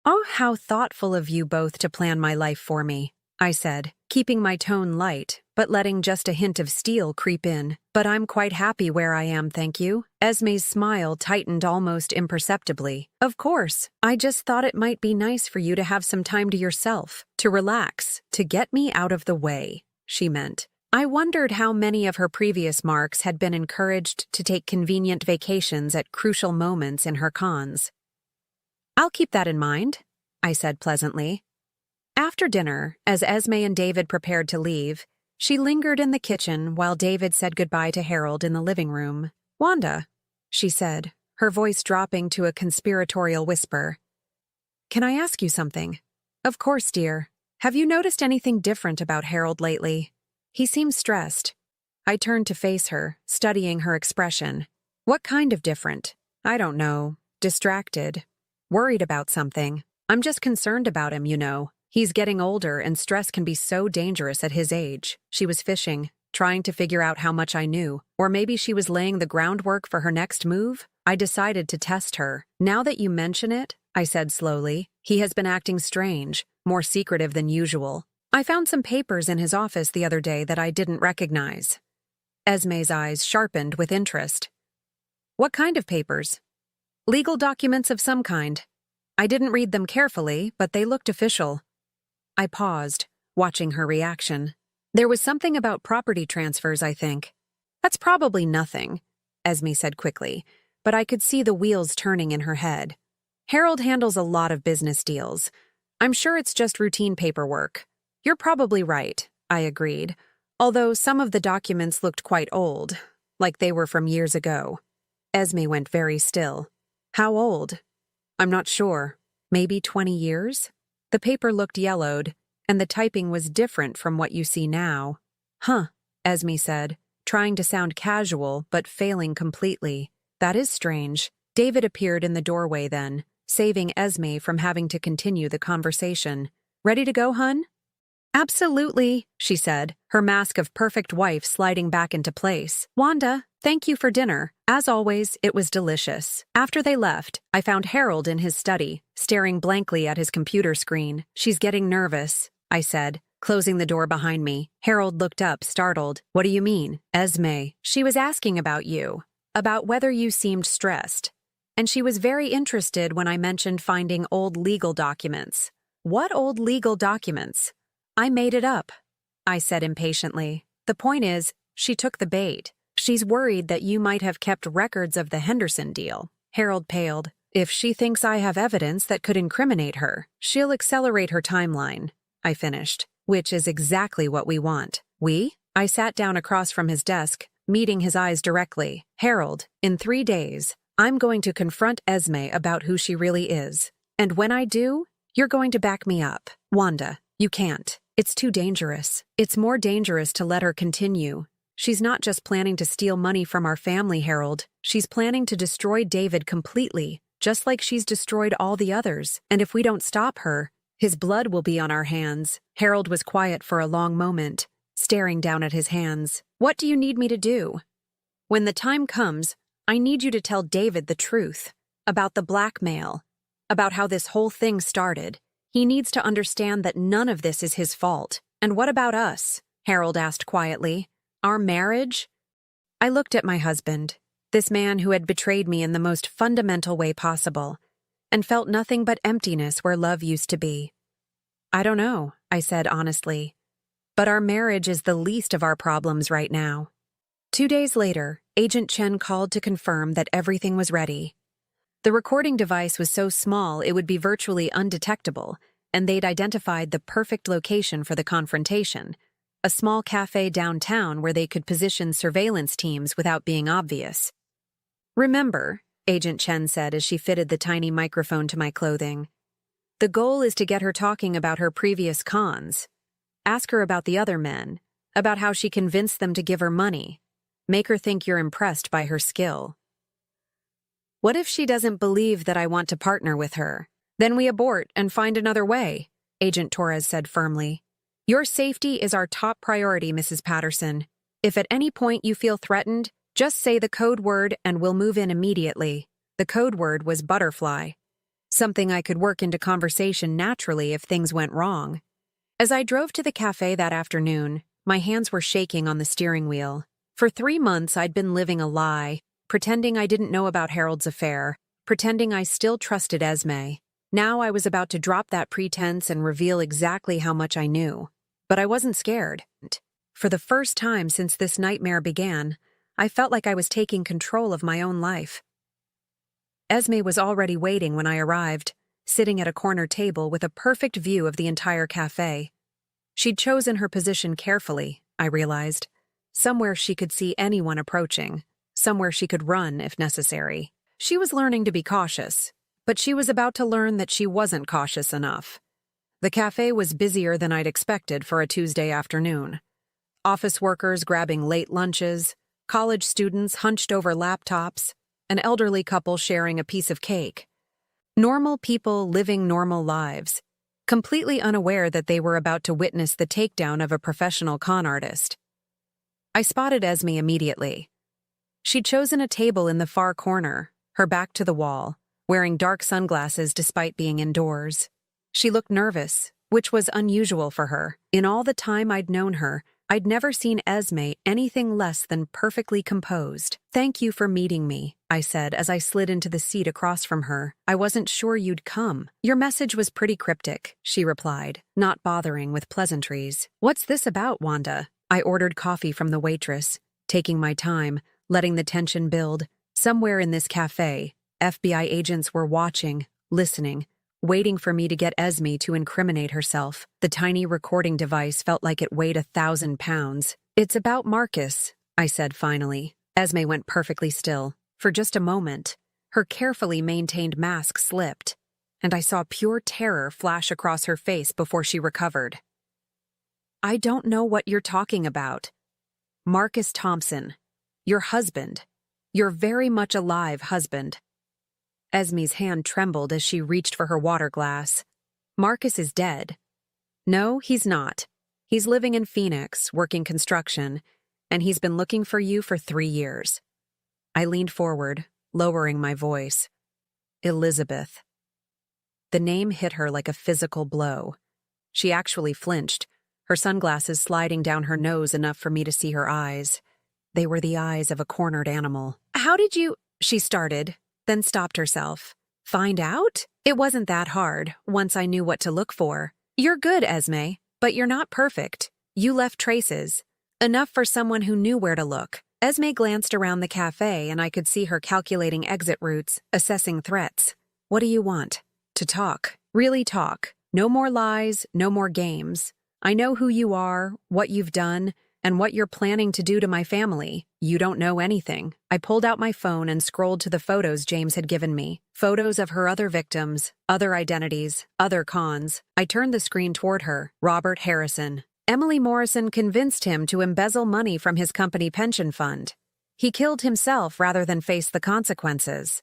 Oh, how thoughtful of you both to plan my life for me, I said, keeping my tone light, but letting just a hint of steel creep in. But I'm quite happy where I am, thank you. Esme's smile tightened almost imperceptibly. Of course, I just thought it might be nice for you to have some time to yourself, to relax, to get me out of the way, she meant. I wondered how many of her previous marks had been encouraged to take convenient vacations at crucial moments in her cons. I'll keep that in mind, I said pleasantly. After dinner, as Esme and David prepared to leave, she lingered in the kitchen while David said goodbye to Harold in the living room. Wanda, she said, her voice dropping to a conspiratorial whisper. Can I ask you something? Of course, dear. Have you noticed anything different about Harold lately? He seems stressed. I turned to face her, studying her expression. What kind of different? I don't know. Distracted. Worried about something. I'm just concerned about him, you know. He's getting older and stress can be so dangerous at his age. She was fishing, trying to figure out how much I knew. Or maybe she was laying the groundwork for her next move? I decided to test her. Now that you mention it, I said slowly, he has been acting strange, more secretive than usual. I found some papers in his office the other day that I didn't recognize. Esme's eyes sharpened with interest. What kind of papers? Legal documents of some kind. I didn't read them carefully, but they looked official. I paused, watching her reaction. There was something about property transfers, I think. That's probably nothing, Esme said quickly, but I could see the wheels turning in her head. Harold handles a lot of business deals. I'm sure it's just routine paperwork. You're probably right, I agreed, although some of the documents looked quite old, like they were from years ago. Esme went very still. How old? I'm not sure. Maybe 20 years? The paper looked yellowed, and the typing was different from what you see now. Huh, Esme said, trying to sound casual but failing completely. That is strange. David appeared in the doorway then, saving Esme from having to continue the conversation. Ready to go, hun? Absolutely, she said, her mask of perfect wife sliding back into place. Wanda, thank you for dinner. As always, it was delicious. After they left, I found Harold in his study, staring blankly at his computer screen. She's getting nervous, I said, closing the door behind me. Harold looked up, startled. What do you mean? Esme. She was asking about you, about whether you seemed stressed. And she was very interested when I mentioned finding old legal documents. What old legal documents? I made it up, I said impatiently. The point is, she took the bait. She's worried that you might have kept records of the Henderson deal. Harold paled. If she thinks I have evidence that could incriminate her, she'll accelerate her timeline, I finished, which is exactly what we want. We? I sat down across from his desk, meeting his eyes directly. Harold, in 3 days, I'm going to confront Esme about who she really is. And when I do, you're going to back me up. Wanda, you can't. It's too dangerous. It's more dangerous to let her continue. She's not just planning to steal money from our family, Harold. She's planning to destroy David completely, just like she's destroyed all the others. And if we don't stop her, his blood will be on our hands. Harold was quiet for a long moment, staring down at his hands. What do you need me to do? When the time comes, I need you to tell David the truth about the blackmail, about how this whole thing started. He needs to understand that none of this is his fault. And what about us? Harold asked quietly. Our marriage? I looked at my husband, this man who had betrayed me in the most fundamental way possible, and felt nothing but emptiness where love used to be. I don't know, I said honestly, but our marriage is the least of our problems right now. 2 days later, Agent Chen called to confirm that everything was ready. The recording device was so small it would be virtually undetectable, and they'd identified the perfect location for the confrontation, a small cafe downtown where they could position surveillance teams without being obvious. Remember, Agent Chen said as she fitted the tiny microphone to my clothing, the goal is to get her talking about her previous cons. Ask her about the other men, about how she convinced them to give her money. Make her think you're impressed by her skill. What if she doesn't believe that I want to partner with her? Then we abort and find another way, Agent Torres said firmly. Your safety is our top priority, Mrs. Patterson. If at any point you feel threatened, just say the code word and we'll move in immediately. The code word was butterfly, something I could work into conversation naturally if things went wrong. As I drove to the cafe that afternoon, my hands were shaking on the steering wheel. For 3 months, I'd been living a lie, pretending I didn't know about Harold's affair, pretending I still trusted Esme. Now I was about to drop that pretense and reveal exactly how much I knew. But I wasn't scared. For the first time since this nightmare began, I felt like I was taking control of my own life. Esme was already waiting when I arrived, sitting at a corner table with a perfect view of the entire cafe. She'd chosen her position carefully, I realized. Somewhere she could see anyone approaching, somewhere she could run if necessary. She was learning to be cautious, but she was about to learn that she wasn't cautious enough. The cafe was busier than I'd expected for a Tuesday afternoon. Office workers grabbing late lunches, college students hunched over laptops, an elderly couple sharing a piece of cake. Normal people living normal lives, completely unaware that they were about to witness the takedown of a professional con artist. I spotted Esme immediately. She'd chosen a table in the far corner, her back to the wall, wearing dark sunglasses despite being indoors. She looked nervous, which was unusual for her. In all the time I'd known her, I'd never seen Esme anything less than perfectly composed. "Thank you for meeting me," I said as I slid into the seat across from her. "I wasn't sure you'd come." "Your message was pretty cryptic," she replied, not bothering with pleasantries. "What's this about, Wanda?" I ordered coffee from the waitress, taking my time, letting the tension build. Somewhere in this cafe, FBI agents were watching, listening, waiting for me to get Esme to incriminate herself. The tiny recording device felt like it weighed 1,000 pounds. "It's about Marcus," I said finally. Esme went perfectly still. For just a moment, her carefully maintained mask slipped, and I saw pure terror flash across her face before she recovered. "I don't know what you're talking about. Marcus Thompson, your husband, your very much alive husband." Esme's hand trembled as she reached for her water glass. "Marcus is dead." "No, he's not. He's living in Phoenix, working construction, and he's been looking for you for 3 years. I leaned forward, lowering my voice. "Elizabeth." The name hit her like a physical blow. She actually flinched, her sunglasses sliding down her nose enough for me to see her eyes. They were the eyes of a cornered animal. "How did you—" she started, then stopped herself. "Find out? It wasn't that hard, once I knew what to look for. You're good, Esme, but you're not perfect. You left traces. Enough for someone who knew where to look." Esme glanced around the cafe and I could see her calculating exit routes, assessing threats. "What do you want?" "To talk. Really talk. No more lies, no more games. I know who you are, what you've done, and what you're planning to do to my family. You don't know anything." I pulled out my phone and scrolled to the photos James had given me. Photos of her other victims, other identities, other cons. I turned the screen toward her. Robert Harrison. Emily Morrison convinced him to embezzle money from his company pension fund. He killed himself rather than face the consequences.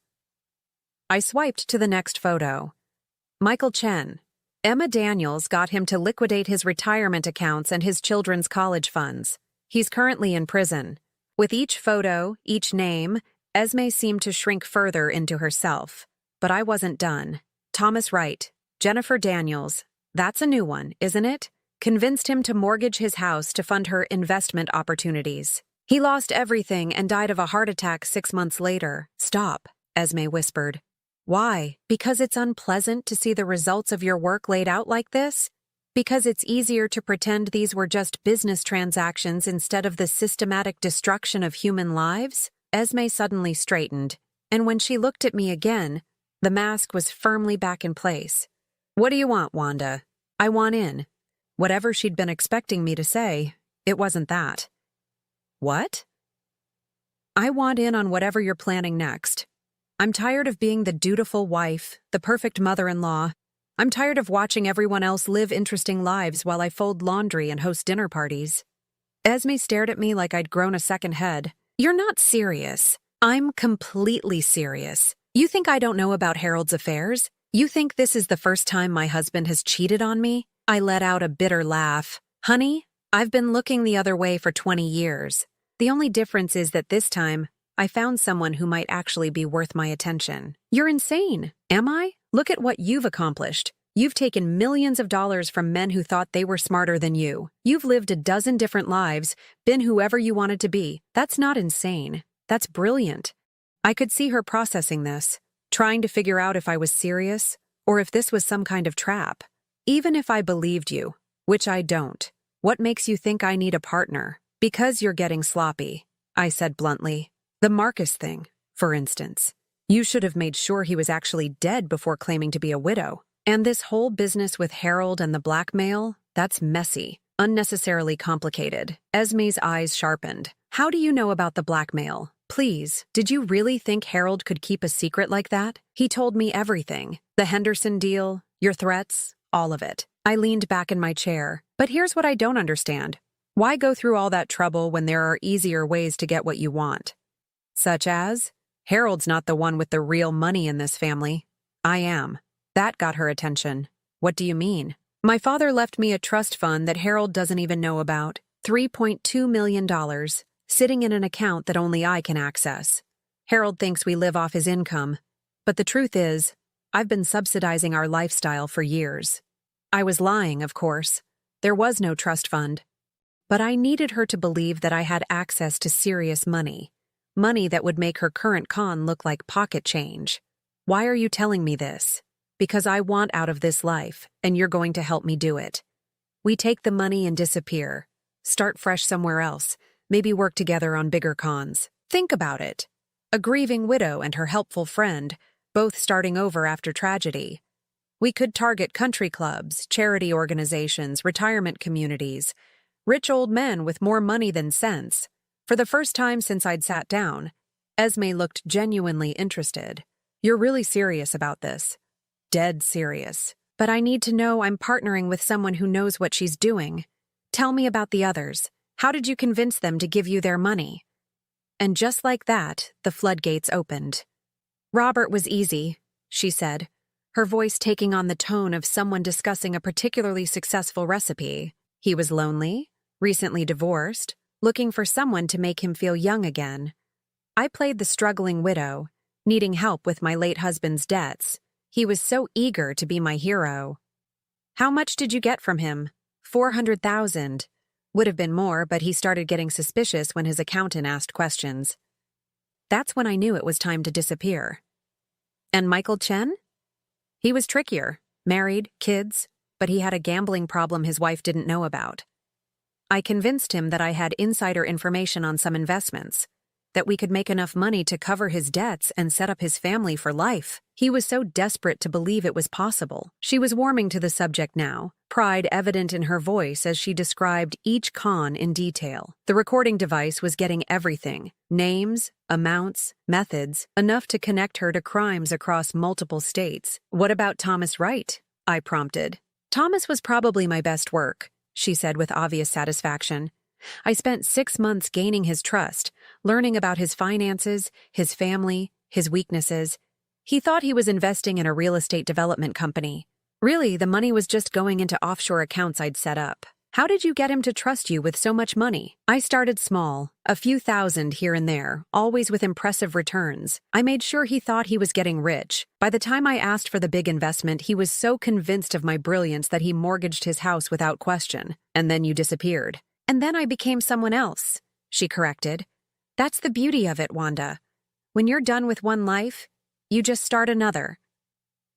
I swiped to the next photo. Michael Chen. Emma Daniels got him to liquidate his retirement accounts and his children's college funds. He's currently in prison. With each photo, each name, Esme seemed to shrink further into herself. But I wasn't done. Thomas Wright. Jennifer Daniels. That's a new one, isn't it? Convinced him to mortgage his house to fund her investment opportunities. He lost everything and died of a heart attack 6 months later. "Stop," Esme whispered. "Why? Because it's unpleasant to see the results of your work laid out like this? Because it's easier to pretend these were just business transactions instead of the systematic destruction of human lives?" Esme suddenly straightened, and when she looked at me again, the mask was firmly back in place. "What do you want, Wanda?" "I want in." Whatever she'd been expecting me to say, it wasn't that. "What?" "I want in on whatever you're planning next. I'm tired of being the dutiful wife, the perfect mother-in-law. I'm tired of watching everyone else live interesting lives while I fold laundry and host dinner parties." Esme stared at me like I'd grown a second head. "You're not serious." "I'm completely serious. You think I don't know about Harold's affairs? You think this is the first time my husband has cheated on me?" I let out a bitter laugh. "Honey, I've been looking the other way for 20 years. The only difference is that this time, I found someone who might actually be worth my attention." "You're insane." "Am I? Look at what you've accomplished. You've taken millions of dollars from men who thought they were smarter than you. You've lived a dozen different lives, been whoever you wanted to be. That's not insane. That's brilliant." I could see her processing this, trying to figure out if I was serious or if this was some kind of trap. "Even if I believed you, which I don't, what makes you think I need a partner?" "Because you're getting sloppy," I said bluntly. "The Marcus thing, for instance. You should have made sure he was actually dead before claiming to be a widow. And this whole business with Harold and the blackmail, that's messy, unnecessarily complicated." Esme's eyes sharpened. "How do you know about the blackmail? Please, did you really think Harold could keep a secret like that? He told me everything. The Henderson deal, your threats, all of it." I leaned back in my chair. "But here's what I don't understand. Why go through all that trouble when there are easier ways to get what you want?" "Such as?" "Harold's not the one with the real money in this family." I am. That got her attention. What do you mean? My father left me a trust fund that Harold doesn't even know about. $3.2 million, sitting in an account that only I can access. Harold thinks we live off his income, but the truth is, I've been subsidizing our lifestyle for years. I was lying, of course. There was no trust fund. But I needed her to believe that I had access to serious money. Money that would make her current con look like pocket change. Why are you telling me this? Because I want out of this life, and you're going to help me do it. We take the money and disappear. Start fresh somewhere else. Maybe work together on bigger cons. Think about it. A grieving widow and her helpful friend, both starting over after tragedy. We could target country clubs, charity organizations, retirement communities, rich old men with more money than sense. For the first time since I'd sat down, Esme looked genuinely interested. You're really serious about this. Dead serious. But I need to know I'm partnering with someone who knows what she's doing. Tell me about the others. How did you convince them to give you their money? And just like that, the floodgates opened. Robert was easy, she said, her voice taking on the tone of someone discussing a particularly successful recipe. He was lonely, recently divorced, looking for someone to make him feel young again. I played the struggling widow, needing help with my late husband's debts. He was so eager to be my hero. How much did you get from him? 400,000. Would have been more, but he started getting suspicious when his accountant asked questions. That's when I knew it was time to disappear. And Michael Chen? He was trickier, married, kids, but he had a gambling problem his wife didn't know about. I convinced him that I had insider information on some investments, that we could make enough money to cover his debts and set up his family for life. He was so desperate to believe it was possible. She was warming to the subject now, pride evident in her voice as she described each con in detail. The recording device was getting everything: names, amounts, methods, enough to connect her to crimes across multiple states. What about Thomas Wright? I prompted. Thomas was probably my best work, she said with obvious satisfaction. I spent 6 months gaining his trust, learning about his finances, his family, his weaknesses. He thought he was investing in a real estate development company. Really, the money was just going into offshore accounts I'd set up. How did you get him to trust you with so much money? I started small, a few thousand here and there, always with impressive returns. I made sure he thought he was getting rich. By the time I asked for the big investment, he was so convinced of my brilliance that he mortgaged his house without question. And then you disappeared. And then I became someone else, she corrected. That's the beauty of it, Wanda. When you're done with one life, you just start another.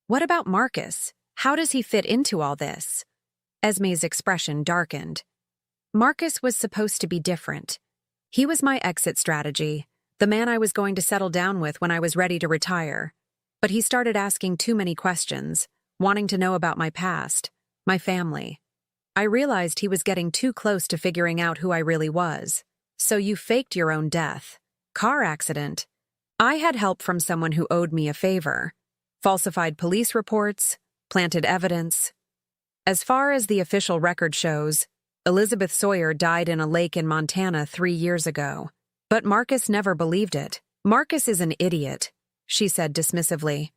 What about Marcus? How does he fit into all this? Esme's expression darkened. Marcus was supposed to be different. He was my exit strategy, the man I was going to settle down with when I was ready to retire. But he started asking too many questions, wanting to know about my past, my family. I realized he was getting too close to figuring out who I really was. So you faked your own death. Car accident. I had help from someone who owed me a favor. Falsified police reports, planted evidence. As far as the official record shows, Elizabeth Sawyer died in a lake in Montana 3 years ago. But Marcus never believed it. Marcus is an idiot, she said dismissively.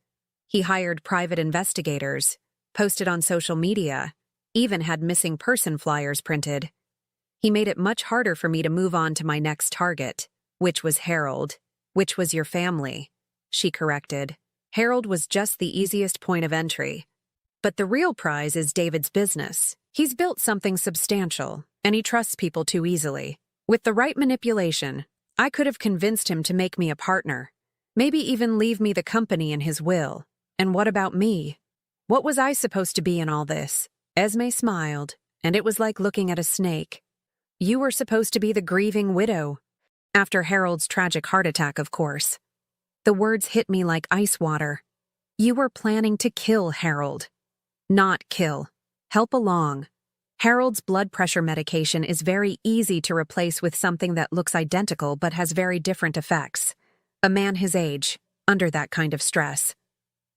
He hired private investigators, posted on social media, even had missing person flyers printed. He made it much harder for me to move on to my next target, which was Harold, which was your family, she corrected. Harold was just the easiest point of entry. But the real prize is David's business. He's built something substantial, and he trusts people too easily. With the right manipulation, I could have convinced him to make me a partner, maybe even leave me the company in his will. And what about me? What was I supposed to be in all this? Esme smiled, and it was like looking at a snake. You were supposed to be the grieving widow. After Harold's tragic heart attack, of course. The words hit me like ice water. You were planning to kill Harold. Not kill. Help along. Harold's blood pressure medication is very easy to replace with something that looks identical but has very different effects. A man his age, under that kind of stress.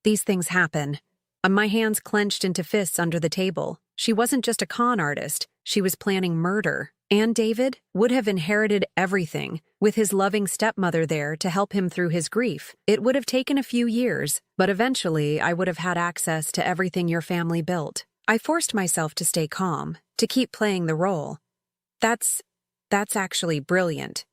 These things happen. My hands clenched into fists under the table. She wasn't just a con artist, she was planning murder. And David would have inherited everything, with his loving stepmother there to help him through his grief. It would have taken a few years, but eventually I would have had access to everything your family built. I forced myself to stay calm, to keep playing the role. That's actually brilliant.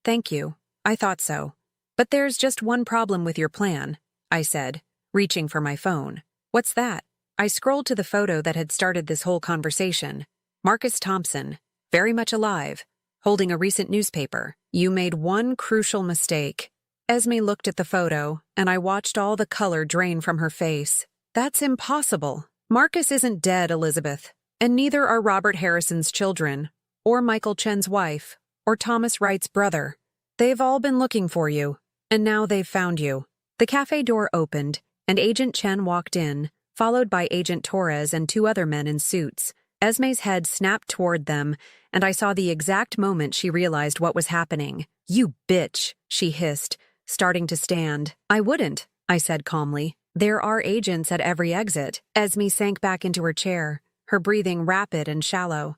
Thank you. I thought so. But there's just one problem with your plan, I said, reaching for my phone. What's that? I scrolled to the photo that had started this whole conversation. Marcus Thompson, very much alive, holding a recent newspaper. You made one crucial mistake. Esme looked at the photo, and I watched all the color drain from her face. That's impossible. Marcus isn't dead, Elizabeth, and neither are Robert Harrison's children, or Michael Chen's wife, or Thomas Wright's brother. They've all been looking for you, and now they've found you. The cafe door opened, and Agent Chen walked in, followed by Agent Torres and two other men in suits. Esme's head snapped toward them, and I saw the exact moment she realized what was happening. You bitch, she hissed, starting to stand. I wouldn't, I said calmly. There are agents at every exit. Esme sank back into her chair, her breathing rapid and shallow.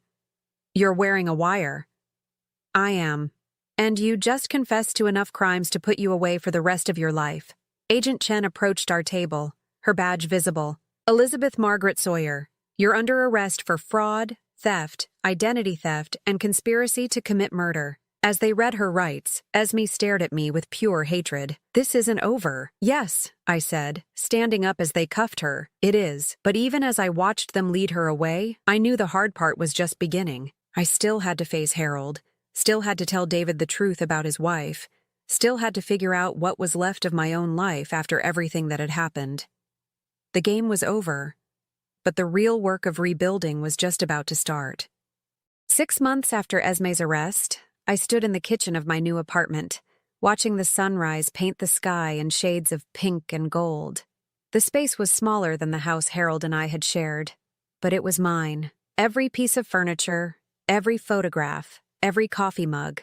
You're wearing a wire. I am. And you just confessed to enough crimes to put you away for the rest of your life. Agent Chen approached our table, her badge visible. Elizabeth Margaret Sawyer, you're under arrest for fraud, theft, identity theft, and conspiracy to commit murder. As they read her rights, Esme stared at me with pure hatred. This isn't over. Yes, I said, standing up as they cuffed her. It is. But even as I watched them lead her away, I knew the hard part was just beginning. I still had to face Harold, still had to tell David the truth about his wife, still had to figure out what was left of my own life after everything that had happened. The game was over, but the real work of rebuilding was just about to start. 6 months after Esme's arrest, I stood in the kitchen of my new apartment, watching the sunrise paint the sky in shades of pink and gold. The space was smaller than the house Harold and I had shared, but it was mine. Every piece of furniture, every photograph, every coffee mug,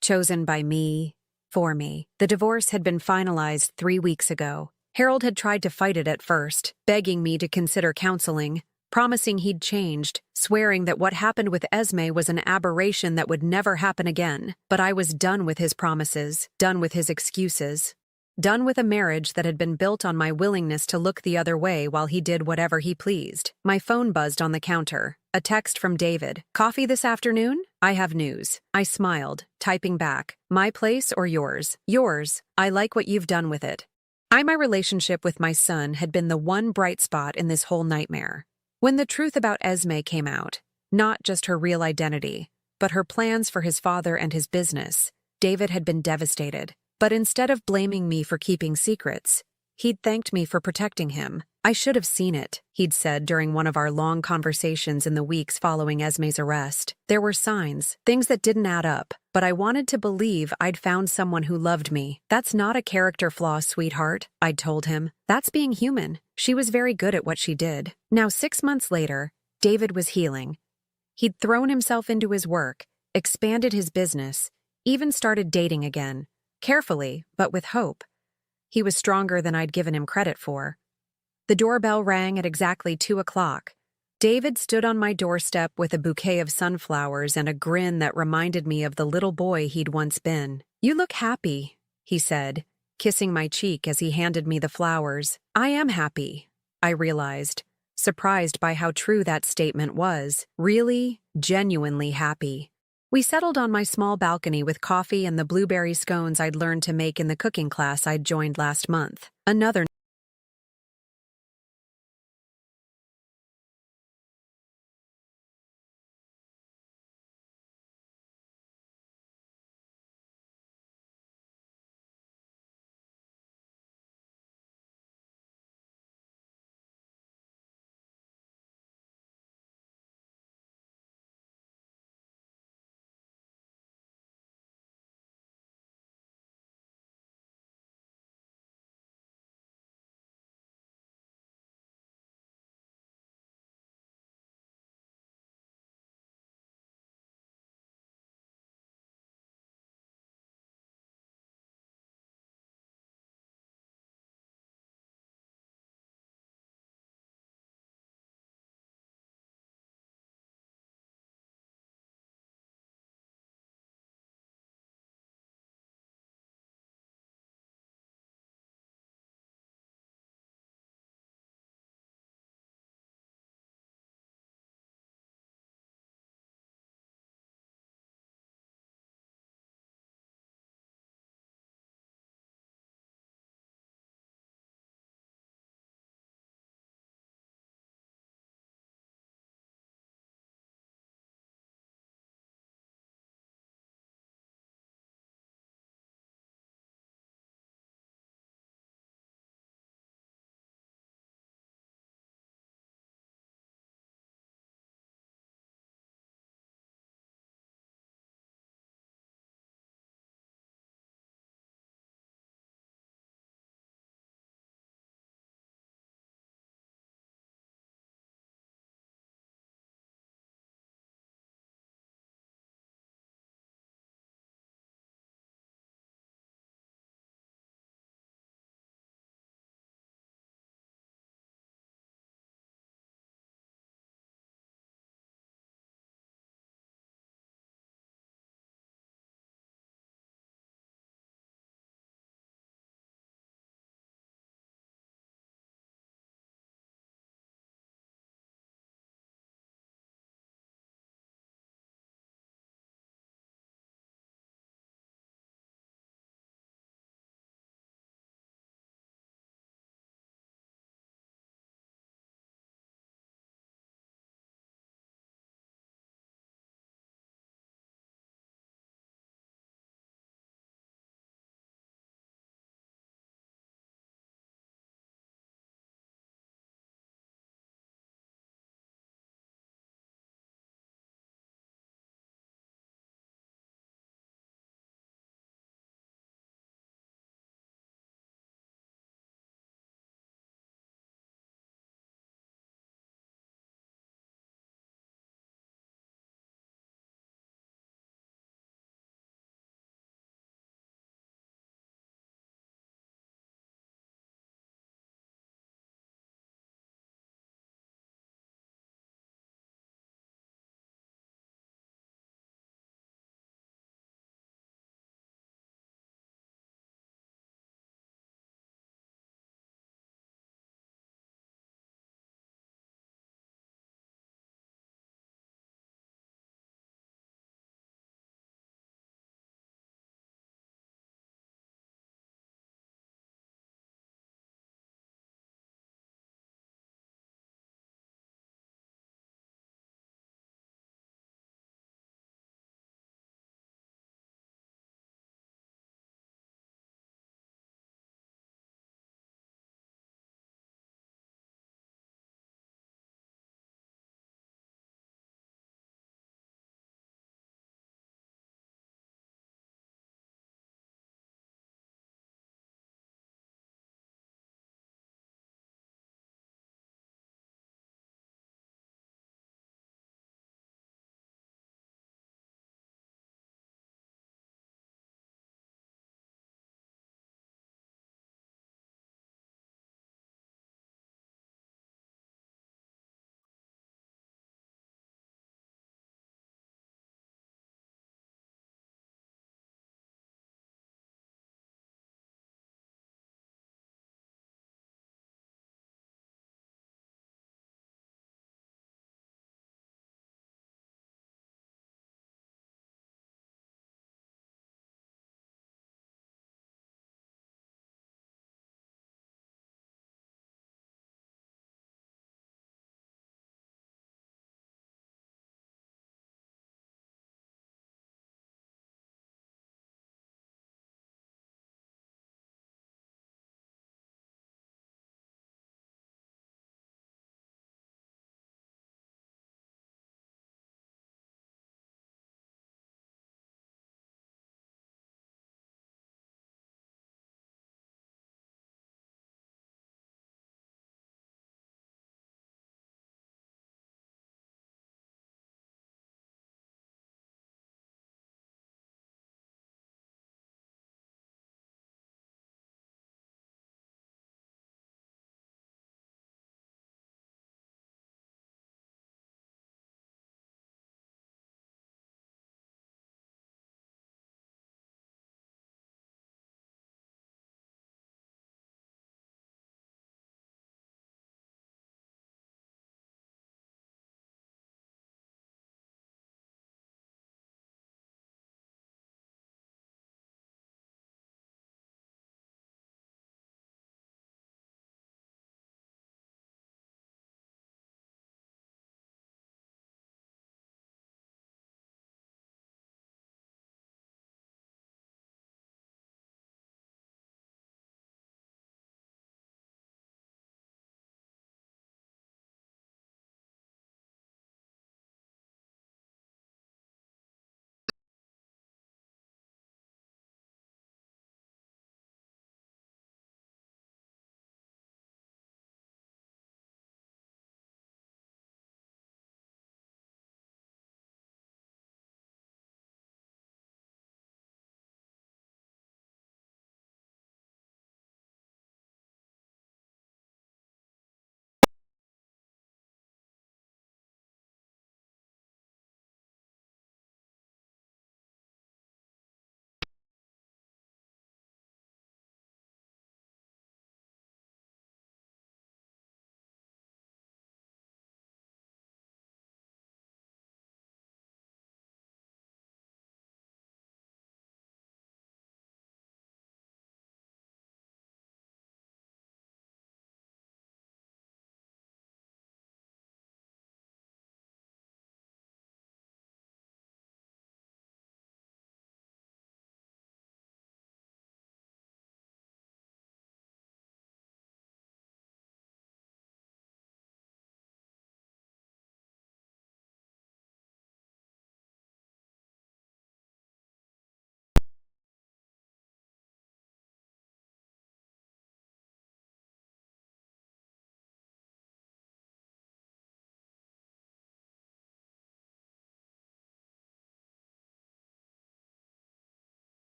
chosen by me, for me. The divorce had been finalized 3 weeks ago. Harold had tried to fight it at first, begging me to consider counseling, promising he'd changed, swearing that what happened with Esme was an aberration that would never happen again. But I was done with his promises, done with his excuses, done with a marriage that had been built on my willingness to look the other way while he did whatever he pleased. My phone buzzed on the counter. A text from David. Coffee this afternoon? I have news. I smiled, typing back. My place or yours? Yours. I like what you've done with it. My relationship with my son had been the one bright spot in this whole nightmare. When the truth about Esme came out, not just her real identity, but her plans for his father and his business, David had been devastated. But instead of blaming me for keeping secrets, he'd thanked me for protecting him. I should have seen it, he'd said during one of our long conversations in the weeks following Esme's arrest. There were signs, things that didn't add up, but I wanted to believe I'd found someone who loved me. That's not a character flaw, sweetheart, I'd told him. That's being human. She was very good at what she did. Now 6 months later, David was healing. He'd thrown himself into his work, expanded his business, even started dating again. Carefully, but with hope. He was stronger than I'd given him credit for. The doorbell rang at exactly 2 o'clock. David stood on my doorstep with a bouquet of sunflowers and a grin that reminded me of the little boy he'd once been. You look happy, he said, kissing my cheek as he handed me the flowers. I am happy, I realized, surprised by how true that statement was. Really, genuinely happy. We settled on my small balcony with coffee and the blueberry scones I'd learned to make in the cooking class I'd joined last month. Another